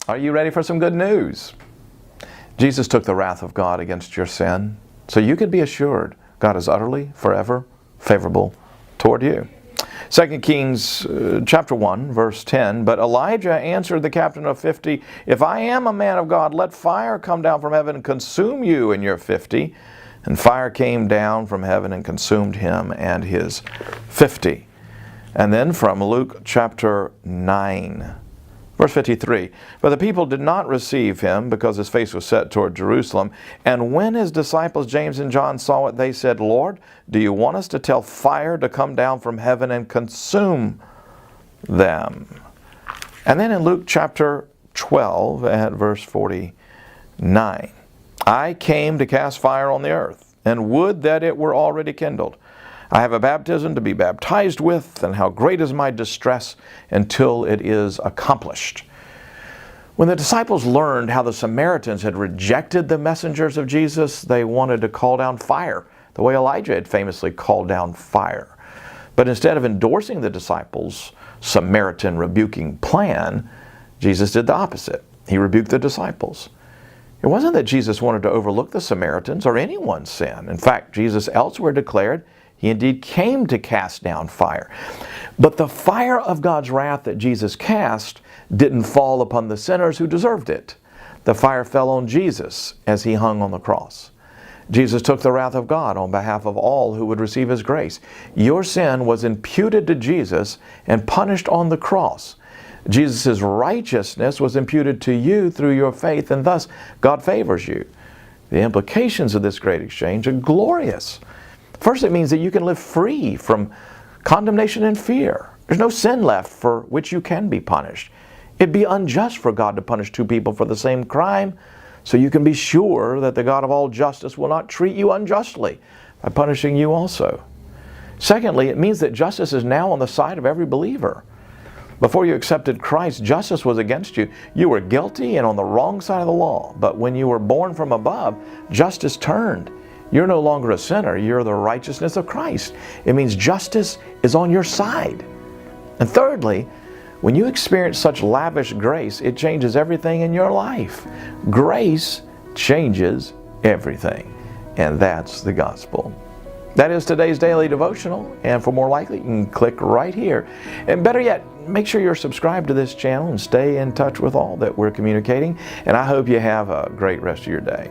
Are you ready for some good news? Jesus took the wrath of God against your sin, so you can be assured God is utterly, forever favorable toward you. 2 Kings chapter 1, verse 10, but Elijah answered the captain of 50, if I am a man of God, let fire come down from heaven and consume you and your 50. And fire came down from heaven and consumed him and his 50. And then from Luke chapter 9, verse 53, but the people did not receive him because his face was set toward Jerusalem. And when his disciples James and John saw it, they said, Lord, do you want us to tell fire to come down from heaven and consume them? And then in Luke chapter 12 at verse 49, I came to cast fire on the earth, and would that it were already kindled. I have a baptism to be baptized with, and how great is my distress until it is accomplished. When the disciples learned how the Samaritans had rejected the messengers of Jesus, they wanted to call down fire, the way Elijah had famously called down fire. But instead of endorsing the disciples' Samaritan rebuking plan, Jesus did the opposite. He rebuked the disciples. It wasn't that Jesus wanted to overlook the Samaritans or anyone's sin. In fact, Jesus elsewhere declared he indeed came to cast down fire. But the fire of God's wrath that Jesus cast didn't fall upon the sinners who deserved it. The fire fell on Jesus as he hung on the cross. Jesus took the wrath of God on behalf of all who would receive his grace. Your sin was imputed to Jesus and punished on the cross. Jesus' righteousness was imputed to you through your faith, and thus God favors you. The implications of this great exchange are glorious. First, it means that you can live free from condemnation and fear. There's no sin left for which you can be punished. It'd be unjust for God to punish two people for the same crime, so you can be sure that the God of all justice will not treat you unjustly by punishing you also. Secondly, it means that justice is now on the side of every believer. Before you accepted Christ, justice was against you. You were guilty and on the wrong side of the law. But when you were born from above, justice turned. You're no longer a sinner. You're the righteousness of Christ. It means justice is on your side. And thirdly, when you experience such lavish grace, it changes everything in your life. Grace changes everything. And that's the gospel. That is today's daily devotional. And for more likely, you can click right here. And better yet, make sure you're subscribed to this channel and stay in touch with all that we're communicating. And I hope you have a great rest of your day.